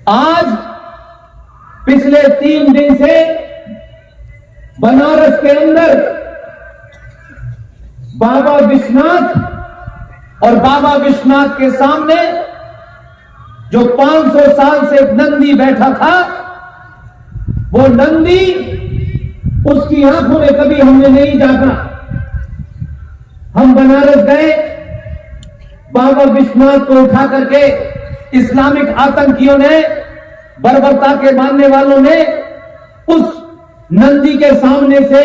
आज पिछले 3 दिन से बनारस के अंदर बाबा विश्वनाथ और बाबा विश्वनाथ के सामने जो 500 साल से नंदी बैठा था, वो नंदी उसकी आंखों में कभी हमने नहीं झांका। हम बनारस गए, बाबा विश्वनाथ को उठा करके इस्लामिक आतंकियों ने, बर्बरता के मानने वालों ने उस नंदी के सामने से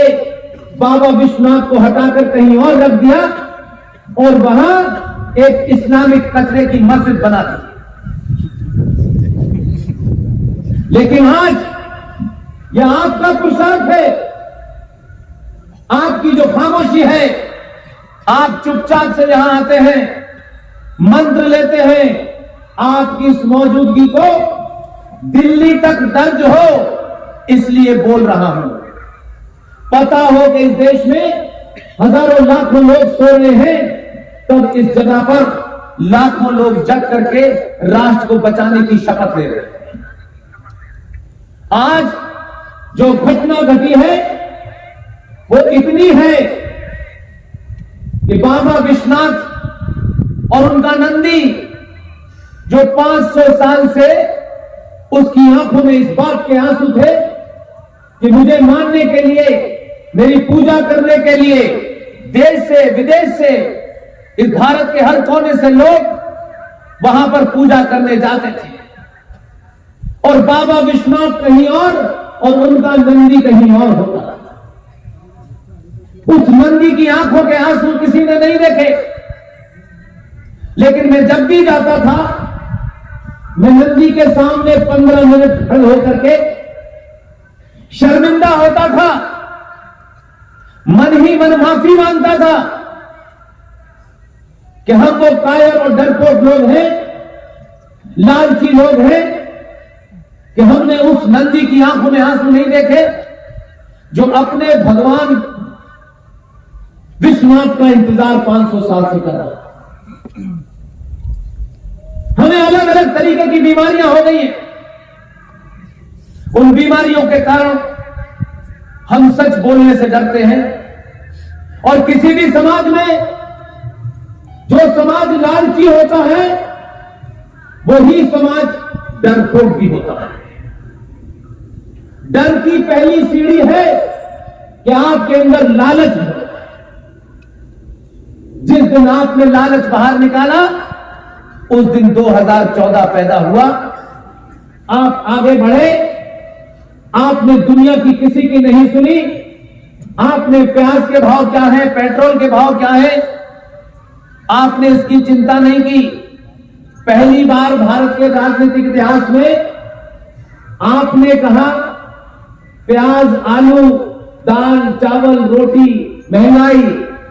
बाबा विश्वनाथ को हटाकर कहीं और रख दिया और वहां एक इस्लामिक कचरे की मस्जिद बना दी। लेकिन आज यह आपका पुरुषार्थ है, आपकी जो खामोशी है, आप चुपचाप से यहां आते हैं, मंत्र लेते हैं, आपकी इस मौजूदगी को दिल्ली तक दर्ज हो इसलिए बोल रहा हूं। पता हो कि इस देश में हजारों लाखों लोग सो रहे हैं, तब इस जगह पर लाखों लोग जग करके राष्ट्र को बचाने की शपथ ले रहे हैं। आज जो घटना घटी है वो इतनी है कि बाबा विश्वनाथ और उनका नंदी जो 500 साल से उसकी आंखों में इस बात के आंसू थे कि मुझे मानने के लिए, मेरी पूजा करने के लिए देश से विदेश से, इस भारत के हर कोने से लोग वहां पर पूजा करने जाते थे और बाबा विश्वनाथ कहीं और उनका नंदी कहीं और होता। उस नंदी की आंखों के आंसू किसी ने नहीं देखे, लेकिन मैं जब भी जाता था, मैं नंदी के सामने 15 मिनट खड़े होकर के शर्मिंदा होता था, मन ही मन माफी मांगता था कि हम वो कायर और डरपोक लोग हैं, लालची लोग हैं कि हमने उस नंदी की आंखों में आंसू नहीं देखे जो अपने भगवान विश्वनाथ का इंतजार 500 साल से कर रहा। हमें अलग अलग तरीके की बीमारियां हो गई हैं। उन बीमारियों के कारण हम सच बोलने से डरते हैं और किसी भी समाज में जो समाज लालची होता है वही समाज डरपोक भी होता है। डर की पहली सीढ़ी है कि आपके अंदर लालच है। जिस दिन आपने लालच बाहर निकाला उस दिन 2014 पैदा हुआ। आप आगे बढ़े, आपने दुनिया की किसी की नहीं सुनी, आपने प्याज के भाव क्या है, पेट्रोल के भाव क्या है, आपने इसकी चिंता नहीं की। पहली बार भारत के राजनीतिक इतिहास में आपने कहा प्याज, आलू, दाल, चावल, रोटी, महंगाई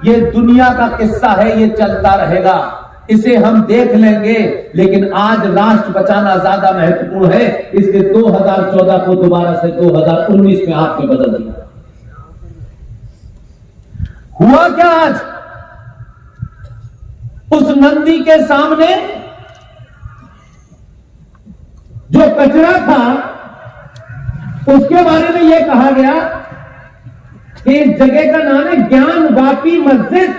ये दुनिया का किस्सा है, ये चलता रहेगा, इसे हम देख लेंगे। लेकिन आज राष्ट्र बचाना ज्यादा महत्वपूर्ण है, इसलिए 2014 को दोबारा से 2019 में आपने बदल दिया। हुआ क्या आज? उस नंदी के सामने जो कचरा था उसके बारे में यह कहा गया कि इस जगह का नाम है ज्ञान वापी मस्जिद।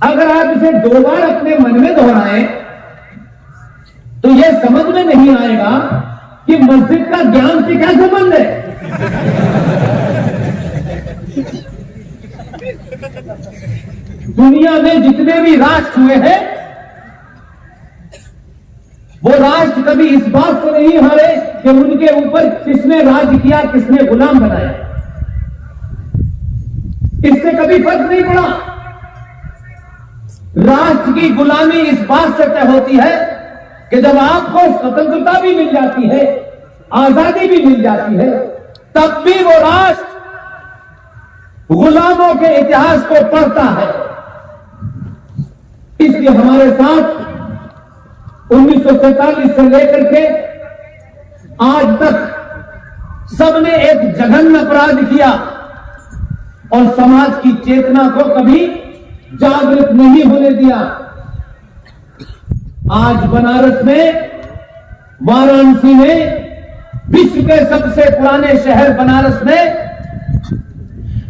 अगर आप इसे 2 बार अपने मन में दोहराएं तो यह समझ में नहीं आएगा कि मस्जिद का ज्ञान से क्या संबंध है। दुनिया में जितने भी राष्ट्र हुए हैं वो राष्ट्र कभी इस बात से नहीं हारे कि उनके ऊपर किसने राज किया, किसने गुलाम बनाया। इससे कभी फर्क नहीं पड़ा। राष्ट्र की गुलामी इस बात से तय होती है कि जब आपको स्वतंत्रता भी मिल जाती है, आजादी भी मिल जाती है, तब भी वो राष्ट्र गुलामों के इतिहास को पढ़ता है। इसलिए हमारे साथ 1947 से लेकर के आज तक सबने एक जघन्य अपराध किया और समाज की चेतना को कभी जागृत नहीं होने दिया। आज बनारस में वाराणसी में, विश्व के सबसे पुराने शहर बनारस में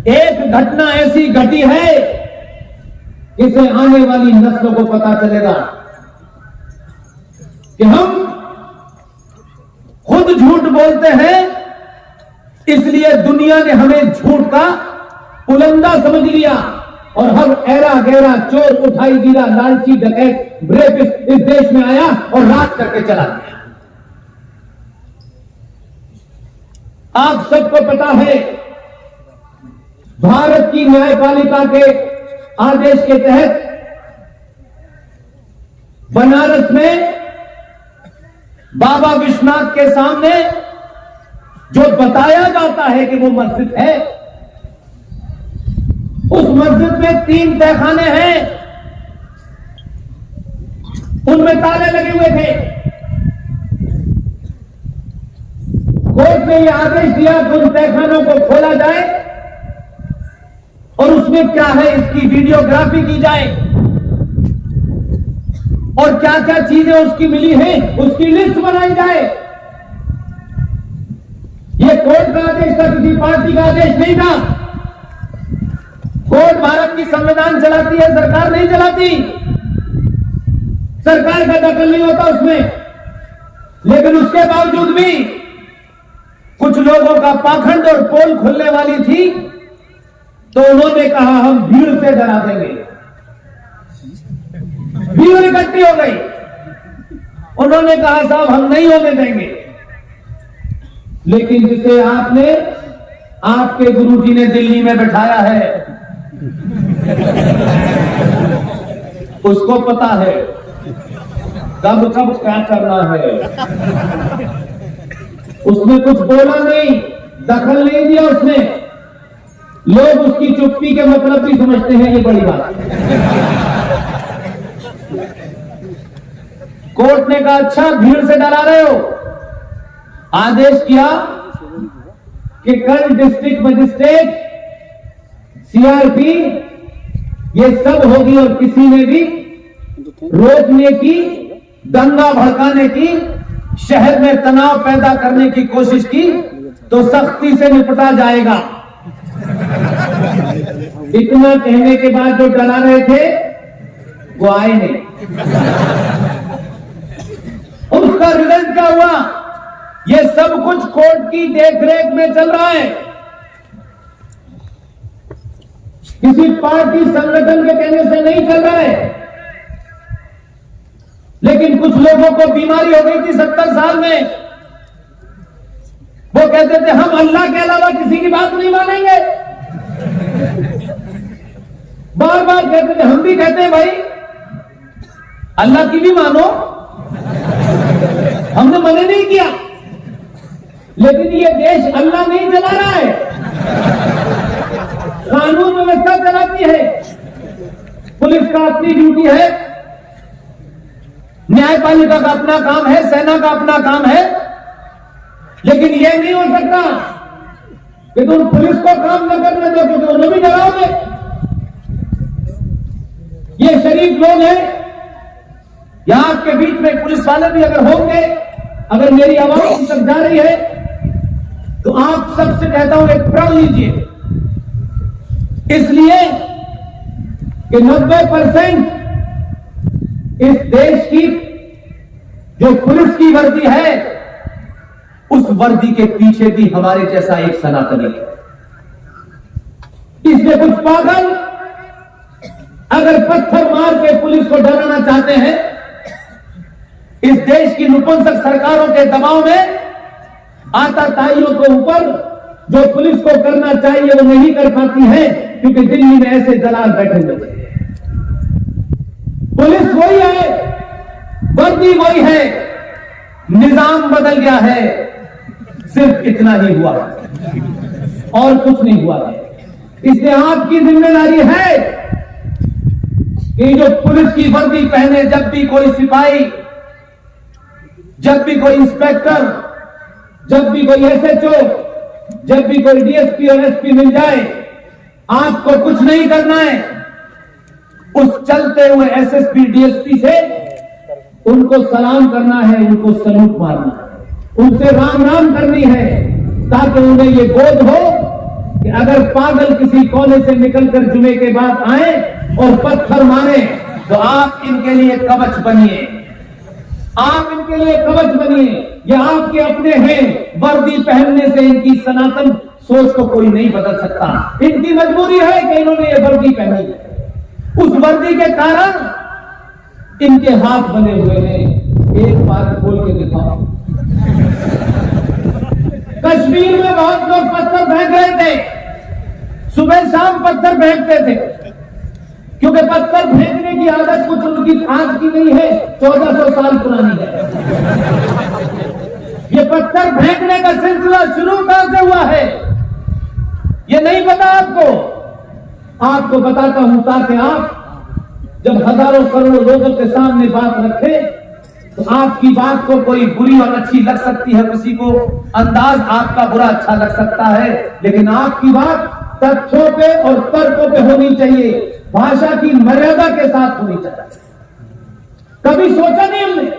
एक घटना ऐसी घटी है, इसे आने वाली नस्लों को पता चलेगा कि हम खुद झूठ बोलते हैं, इसलिए दुनिया ने हमें झूठ का पुलंदा समझ लिया और हर ऐरा गहरा चोर, उठाई गिरा, लालची, डकैत, रेपिस्ट इस देश में आया और राज करके चला गया। आप सबको पता है, भारत की न्यायपालिका के आदेश के तहत बनारस में बाबा विश्वनाथ के सामने जो बताया जाता है कि वो मस्जिद है, उस मस्जिद में 3 तहखाने हैं, उनमें ताले लगे हुए थे। कोर्ट ने यह आदेश दिया कि उन तहखानों को खोला जाए और उसमें क्या है इसकी वीडियोग्राफी की जाए और क्या क्या चीजें उसकी मिली हैं उसकी लिस्ट बनाई जाए। यह कोर्ट का आदेश था, किसी पार्टी का आदेश नहीं था। कोर्ट भारत की संविधान चलाती है, सरकार नहीं चलाती, सरकार का दखल नहीं होता उसमें। लेकिन उसके बावजूद भी कुछ लोगों का पाखंड और पोल खुलने वाली थी, तो उन्होंने कहा हम भीड़ से डरा देंगे। भीड़ इकट्ठी हो गई, उन्होंने कहा साहब हम नहीं होने देंगे। लेकिन जिसे आपने, आपके गुरुजी ने दिल्ली में बैठाया है, उसको पता है कब कब क्या करना है। उसने कुछ बोला नहीं, दखल नहीं दिया उसने। लोग उसकी चुप्पी के मतलब भी समझते हैं, ये बड़ी बात। कोर्ट ने कहा अच्छा भीड़ से डरा रहे हो, आदेश किया कि कल डिस्ट्रिक्ट मजिस्ट्रेट, सीआरपी ये सब होगी और किसी ने भी रोकने की, दंगा भड़काने की, शहर में तनाव पैदा करने की कोशिश की तो सख्ती से निपटा जाएगा। इतना कहने के बाद जो डरा रहे थे वो आए नहीं। और उसका रिजल्ट क्या हुआ? ये सब कुछ कोर्ट की देखरेख में चल रहा है, किसी पार्टी संगठन के कहने से नहीं चल रहा है। लेकिन कुछ लोगों को बीमारी हो गई थी 70 साल में, वो कहते थे हम अल्लाह के अलावा किसी की बात नहीं मानेंगे। बार बार कहते थे, हम भी कहते हैं भाई अल्लाह की भी मानो, हमने मना नहीं किया। लेकिन ये देश अल्लाह नहीं चला रहा है, कानून व्यवस्था चलाती है। पुलिस का अपनी ड्यूटी है, न्यायपालिका का अपना काम है, सेना का अपना काम है। लेकिन यह नहीं हो सकता कि तुम पुलिस को काम न करने दो, क्योंकि उन्हें भी डराओगे। ये शरीफ लोग हैं, यहां आपके बीच में पुलिस वाले भी अगर होंगे, अगर मेरी आवाज उन तक जा रही है तो आप सबसे कहता हूं एक प्रण लीजिए, इसलिए कि 90% इस देश की जो पुलिस की वर्दी है, उस वर्दी के पीछे भी हमारे जैसा एक सनातनी है। इसमें कुछ पागल अगर पत्थर मार के पुलिस को डराना चाहते हैं, इस देश की नपुंसक सरकारों के दबाव में आताताइयों के ऊपर जो पुलिस को करना चाहिए वो नहीं कर पाती है, क्योंकि दिल्ली में ऐसे दलाल बैठे हुए हैं। पुलिस वही है, वर्दी वही है, निजाम बदल गया है, सिर्फ इतना ही हुआ और कुछ नहीं हुआ है। इसलिए आपकी जिम्मेदारी है कि जो पुलिस की वर्दी पहने, जब भी कोई सिपाही, जब भी कोई इंस्पेक्टर, जब भी कोई एसएचओ, जब भी कोई डीएसपी और एसपी मिल जाए, आपको कुछ नहीं करना है। उस चलते हुए एसएसपी डीएसपी से उनको सलाम करना है, उनको सलूट मारना है, उनसे राम राम करनी है, ताकि उन्हें ये बोध हो कि अगर पागल किसी कोने से निकलकर जुमे के बाद आए और पत्थर मारे तो आप इनके लिए कवच बनिए, आप इनके लिए कवच बनिए। ये आपके अपने हैं, वर्दी पहनने से इनकी सनातन सोच को कोई नहीं बदल सकता। इनकी मजबूरी है कि इन्होंने ये वर्दी पहनी है, उस वर्दी के कारण इनके हाथ बने हुए हैं। एक बात खोल के दिखाओ, कश्मीर में बहुत लोग पत्थर फेंक रहे थे, सुबह शाम पत्थर फेंकते थे, क्योंकि पत्थर फेंकने की आदत कुछ उनकी आज की नहीं है, 1400 साल पुरानी है। ये पत्थर फेंकने का सिलसिला शुरू कहां से हुआ है ये नहीं पता आपको। आपको बताता हूं ताकि आप जब हजारों करोड़ों लोगों के सामने बात रखें तो आपकी बात को कोई बुरी और अच्छी लग सकती है, किसी को अंदाज आपका बुरा अच्छा लग सकता है, लेकिन आपकी बात तथ्यों पे और तर्कों पे होनी चाहिए, भाषा की मर्यादा के साथ होनी चाहिए। कभी सोचा नहीं हमने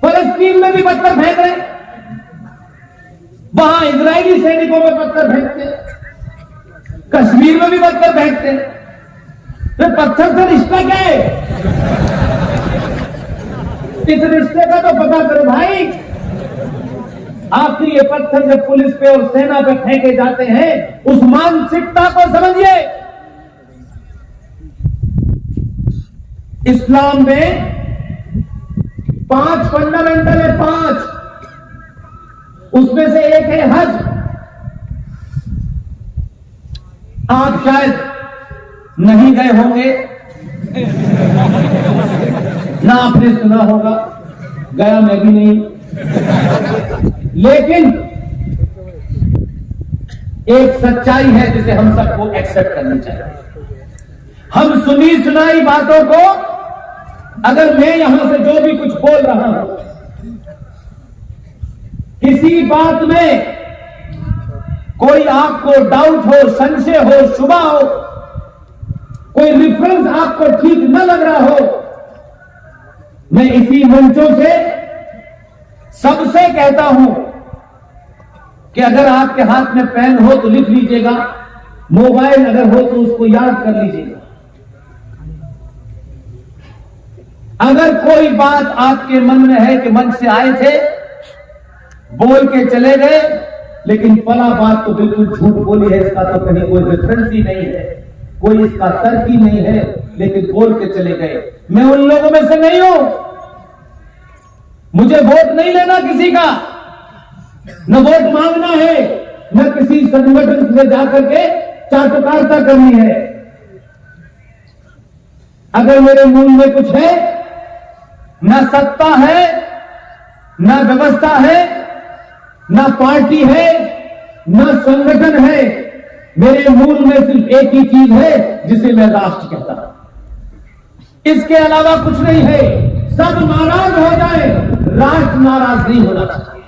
फलस्तीन में भी पत्थर फेंक रहे, वहां इजरायली सैनिकों में पत्थर फेंकते, कश्मीर में भी पत्थर फेंकते, तो पत्थर से रिश्ता क्या है? इस रिश्ते का तो पता करो भाई। आखिर ये पत्थर जब पुलिस पे और सेना पे फेंके जाते हैं, उस मानसिकता को समझिए। इस्लाम में 5 फंडामेंटल है, 5, उसमें से एक है हज। आप शायद नहीं गए होंगे, ना आपने सुना होगा, गया मैं भी नहीं, लेकिन एक सच्चाई है जिसे हम सबको एक्सेप्ट करनी चाहिए। हम सुनी सुनाई बातों को, अगर मैं यहां से जो भी कुछ बोल रहा हूं, किसी बात में कोई आपको डाउट हो, संशय हो, शुबा हो, कोई रिफरेंस आपको ठीक न लग रहा हो, मैं इसी मंचों से सबसे कहता हूं कि अगर आपके हाथ में पेन हो तो लिख लीजिएगा, मोबाइल अगर हो तो उसको याद कर लीजिएगा। अगर कोई बात आपके मन में है कि मन से आए थे, बोल के चले गए, लेकिन फला बात तो बिल्कुल झूठ बोली है, इसका तो कहीं कोई रेफरेंस ही नहीं है, कोई इसका तर्क ही नहीं है, लेकिन बोल के चले गए, मैं उन लोगों में से नहीं हूं। मुझे वोट नहीं लेना किसी का, न वोट मांगना है, न किसी संगठन से जाकर के चाटुकारिता करनी है। अगर मेरे मूल में कुछ है, न सत्ता है, न व्यवस्था है, न पार्टी है, न संगठन है, मेरे मूल में सिर्फ एक ही चीज है जिसे मैं राष्ट्र कहता हूं। इसके अलावा कुछ नहीं है। सब नाराज हो जाए, राष्ट्र नाराज नहीं होना चाहिए।